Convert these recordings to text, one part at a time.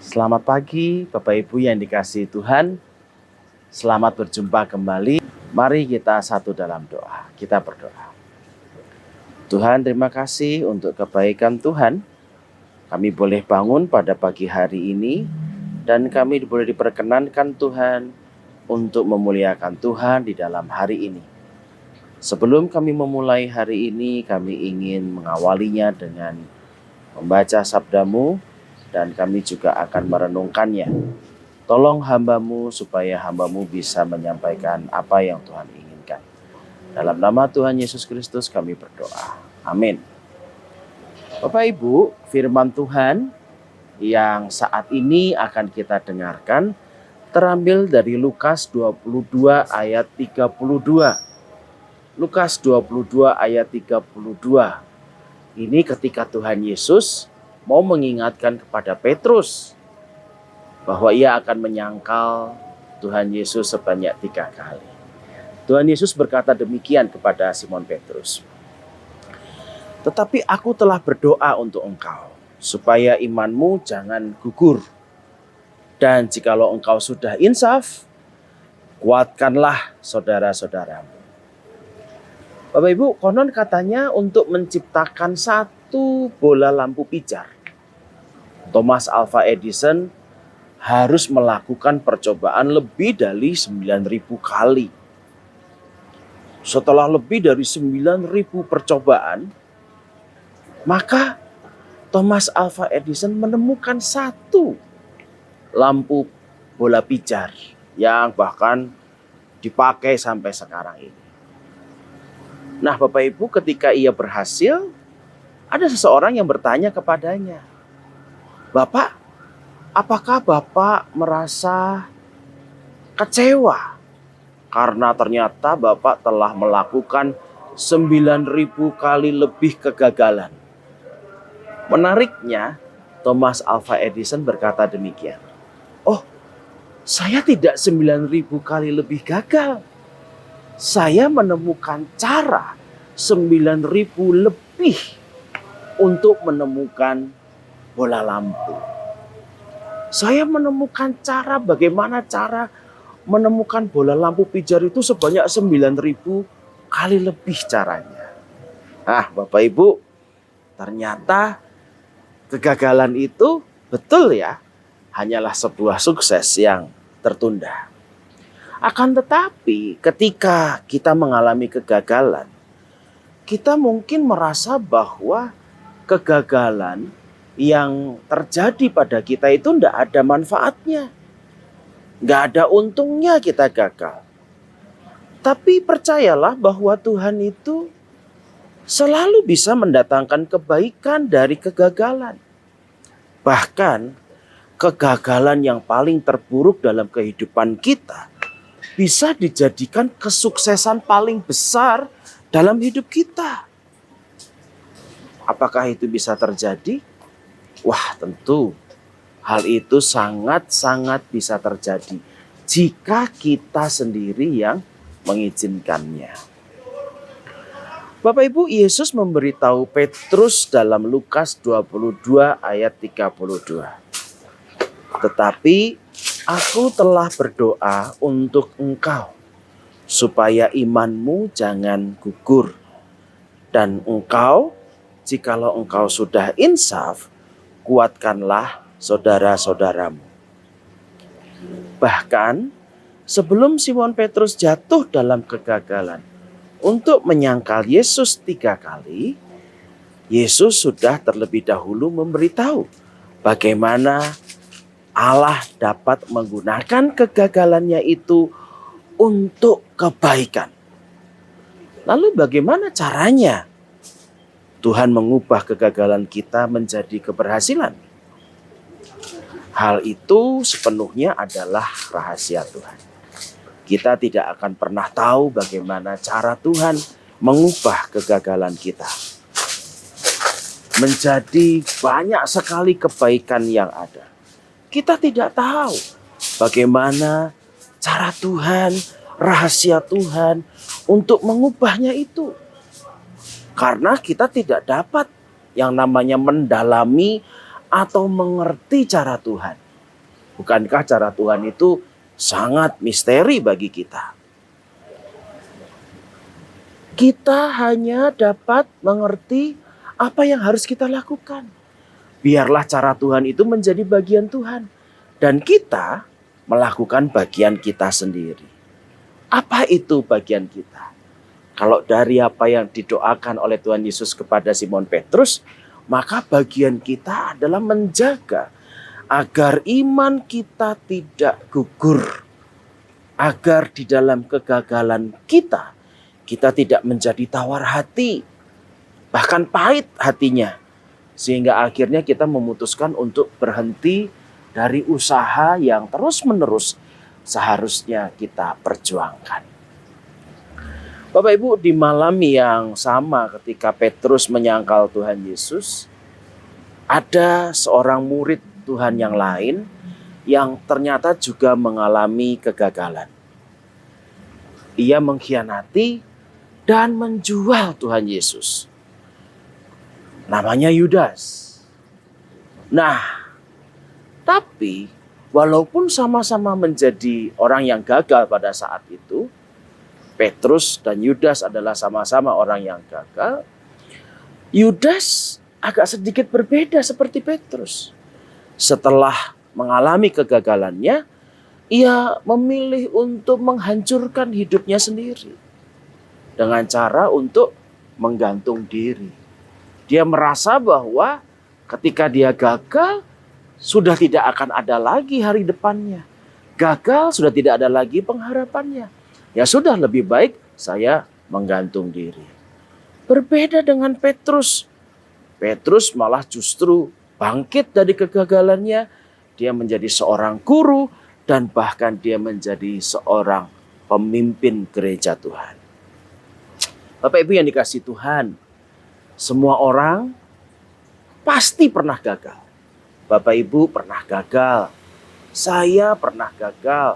Selamat pagi Bapak Ibu yang dikasihi Tuhan. Selamat berjumpa kembali. Mari kita satu dalam doa. Kita berdoa. Tuhan, terima kasih untuk kebaikan Tuhan. Kami boleh bangun pada pagi hari ini dan kami boleh diperkenankan Tuhan untuk memuliakan Tuhan di dalam hari ini. Sebelum kami memulai hari ini, kami ingin mengawalinya dengan membaca sabda-Mu dan kami juga akan merenungkannya. Tolong hamba-Mu supaya hamba-Mu bisa menyampaikan apa yang Tuhan inginkan. Dalam nama Tuhan Yesus Kristus kami berdoa. Amin. Bapak Ibu, firman Tuhan yang saat ini akan kita dengarkan terambil dari Lukas 22 ayat 32. Lukas 22 ayat 32. Ini ketika Tuhan Yesus mau mengingatkan kepada Petrus bahwa ia akan menyangkal Tuhan Yesus sebanyak 3 kali. Tuhan Yesus berkata demikian kepada Simon Petrus. Tetapi aku telah berdoa untuk engkau, supaya imanmu jangan gugur. Dan jikalau engkau sudah insaf, kuatkanlah saudara-saudaramu. Bapak Ibu, konon katanya untuk menciptakan satu bola lampu pijar, Thomas Alva Edison harus melakukan percobaan lebih dari 9.000 kali. Setelah lebih dari 9.000 percobaan, maka Thomas Alva Edison menemukan satu lampu bola pijar yang bahkan dipakai sampai sekarang ini. Nah, Bapak Ibu, ketika ia berhasil, ada seseorang yang bertanya kepadanya, "Bapak, apakah Bapak merasa kecewa karena ternyata Bapak telah melakukan 9.000 kali lebih kegagalan?" Menariknya, Thomas Alva Edison berkata demikian. "Oh, saya tidak 9.000 kali lebih gagal. Saya menemukan cara 9.000 lebih untuk menemukan bola lampu. Saya menemukan cara bagaimana cara menemukan bola lampu pijar itu sebanyak 9.000 kali lebih caranya." Ah, Bapak Ibu, ternyata kegagalan itu betul ya, hanyalah sebuah sukses yang tertunda. Akan tetapi ketika kita mengalami kegagalan, kita mungkin merasa bahwa kegagalan yang terjadi pada kita itu tidak ada manfaatnya. Nggak ada untungnya kita gagal. Tapi percayalah bahwa Tuhan itu selalu bisa mendatangkan kebaikan dari kegagalan. Bahkan kegagalan yang paling terburuk dalam kehidupan kita bisa dijadikan kesuksesan paling besar dalam hidup kita. Apakah itu bisa terjadi? Wah, tentu hal itu sangat-sangat bisa terjadi jika kita sendiri yang mengizinkannya. Bapak Ibu, Yesus memberitahu Petrus dalam Lukas 22 ayat 32. "Tetapi aku telah berdoa untuk engkau, supaya imanmu jangan gugur. Dan engkau, jikalau engkau sudah insaf, kuatkanlah saudara-saudaramu." Bahkan sebelum Simon Petrus jatuh dalam kegagalan untuk menyangkal Yesus 3 kali, Yesus sudah terlebih dahulu memberitahu bagaimana Allah dapat menggunakan kegagalannya itu untuk kebaikan. Lalu bagaimana caranya Tuhan mengubah kegagalan kita menjadi keberhasilan? Hal itu sepenuhnya adalah rahasia Tuhan. Kita tidak akan pernah tahu bagaimana cara Tuhan mengubah kegagalan kita menjadi banyak sekali kebaikan yang ada. Kita tidak tahu bagaimana cara Tuhan, rahasia Tuhan untuk mengubahnya itu. Karena kita tidak dapat yang namanya mendalami atau mengerti cara Tuhan. Bukankah cara Tuhan itu sangat misteri bagi kita? Kita hanya dapat mengerti apa yang harus kita lakukan. Biarlah cara Tuhan itu menjadi bagian Tuhan. Dan kita melakukan bagian kita sendiri. Apa itu bagian kita? Kalau dari apa yang didoakan oleh Tuhan Yesus kepada Simon Petrus, maka bagian kita adalah menjaga agar iman kita tidak gugur. Agar di dalam kegagalan kita tidak menjadi tawar hati. Bahkan pahit hatinya. Sehingga akhirnya kita memutuskan untuk berhenti dari usaha yang terus-menerus seharusnya kita perjuangkan. Bapak Ibu, di malam yang sama ketika Petrus menyangkal Tuhan Yesus, ada seorang murid Tuhan yang lain yang ternyata juga mengalami kegagalan. Ia mengkhianati dan menjual Tuhan Yesus. Namanya Yudas. Nah, tapi walaupun sama-sama menjadi orang yang gagal pada saat itu, Petrus dan Yudas adalah sama-sama orang yang gagal. Yudas agak sedikit berbeda seperti Petrus. Setelah mengalami kegagalannya, ia memilih untuk menghancurkan hidupnya sendiri. Dengan cara untuk menggantung diri. Dia merasa bahwa ketika dia gagal, sudah tidak akan ada lagi hari depannya. Gagal, sudah tidak ada lagi pengharapannya. Ya sudah, lebih baik saya menggantung diri. Berbeda dengan Petrus. Petrus malah justru bangkit dari kegagalannya. Dia menjadi seorang guru dan bahkan dia menjadi seorang pemimpin gereja Tuhan. Bapak Ibu yang dikasihi Tuhan, semua orang pasti pernah gagal. Bapak Ibu pernah gagal. Saya pernah gagal.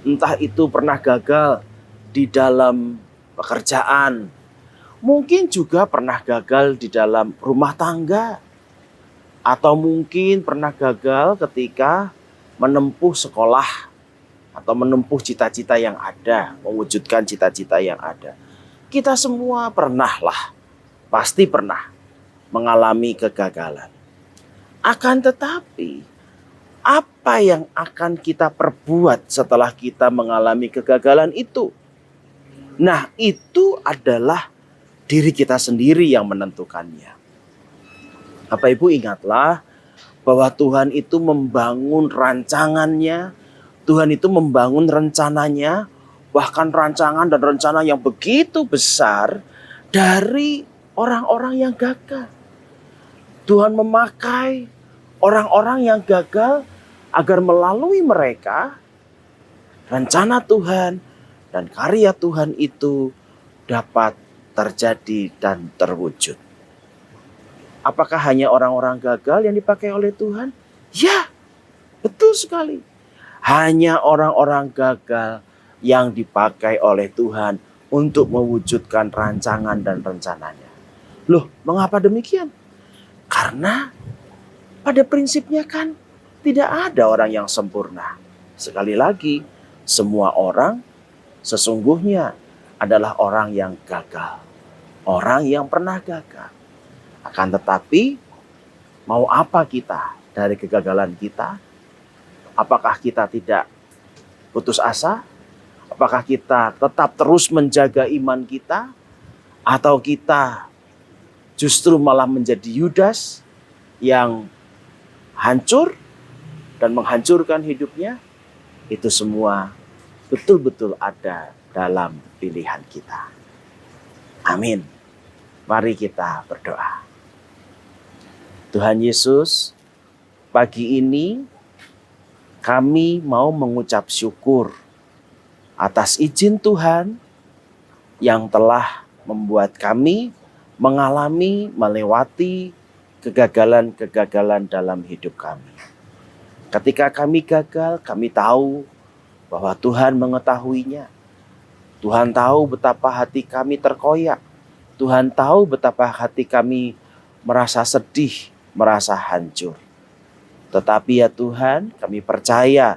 Entah itu pernah gagal di dalam pekerjaan. Mungkin juga pernah gagal di dalam rumah tangga. Atau mungkin pernah gagal ketika menempuh sekolah. Atau menempuh cita-cita yang ada. Mewujudkan cita-cita yang ada. Kita semua pernah lah. Pasti pernah mengalami kegagalan. Akan tetapi, apa yang akan kita perbuat setelah kita mengalami kegagalan itu? Nah, itu adalah diri kita sendiri yang menentukannya. Bapak Ibu ingatlah bahwa Tuhan itu membangun rancangannya, Tuhan itu membangun rencananya, bahkan rancangan dan rencana yang begitu besar dari orang-orang yang gagal. Tuhan memakai orang-orang yang gagal agar melalui mereka rencana Tuhan dan karya Tuhan itu dapat terjadi dan terwujud. Apakah hanya orang-orang gagal yang dipakai oleh Tuhan? Ya, betul sekali. Hanya orang-orang gagal yang dipakai oleh Tuhan untuk mewujudkan rancangan dan rencananya. Loh, mengapa demikian? Karena pada prinsipnya kan tidak ada orang yang sempurna. Sekali lagi, semua orang sesungguhnya adalah orang yang gagal. Orang yang pernah gagal. Akan tetapi, mau apa kita dari kegagalan kita? Apakah kita tidak putus asa? Apakah kita tetap terus menjaga iman kita? Atau kita justru malah menjadi Yudas yang hancur dan menghancurkan hidupnya? Itu semua betul-betul ada dalam pilihan kita. Amin. Mari kita berdoa. Tuhan Yesus, pagi ini kami mau mengucap syukur atas izin Tuhan yang telah membuat kami melewati kegagalan-kegagalan dalam hidup kami. Ketika kami gagal, kami tahu bahwa Tuhan mengetahuinya. Tuhan tahu betapa hati kami terkoyak. Tuhan tahu betapa hati kami merasa sedih, merasa hancur. Tetapi ya Tuhan, kami percaya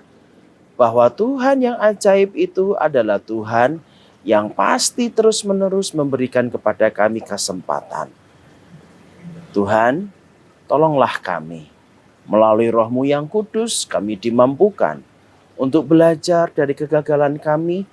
bahwa Tuhan yang ajaib itu adalah Tuhan yang pasti terus-menerus memberikan kepada kami kesempatan. Tuhan, tolonglah kami. Melalui Roh-Mu yang kudus, kami dimampukan untuk belajar dari kegagalan kami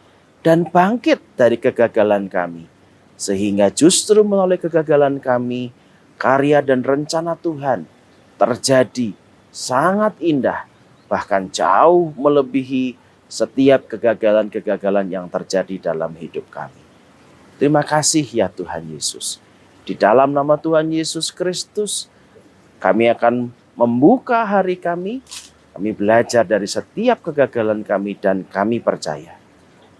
dan bangkit dari kegagalan kami. Sehingga justru melalui kegagalan kami, karya dan rencana Tuhan terjadi sangat indah, bahkan jauh melebihi setiap kegagalan-kegagalan yang terjadi dalam hidup kami. Terima kasih ya Tuhan Yesus. Di dalam nama Tuhan Yesus Kristus, kami akan membuka hari kami belajar dari setiap kegagalan kami dan kami percaya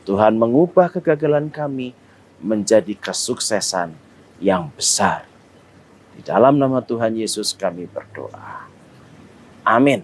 Tuhan mengubah kegagalan kami menjadi kesuksesan yang besar. Di dalam nama Tuhan Yesus kami berdoa. Amin.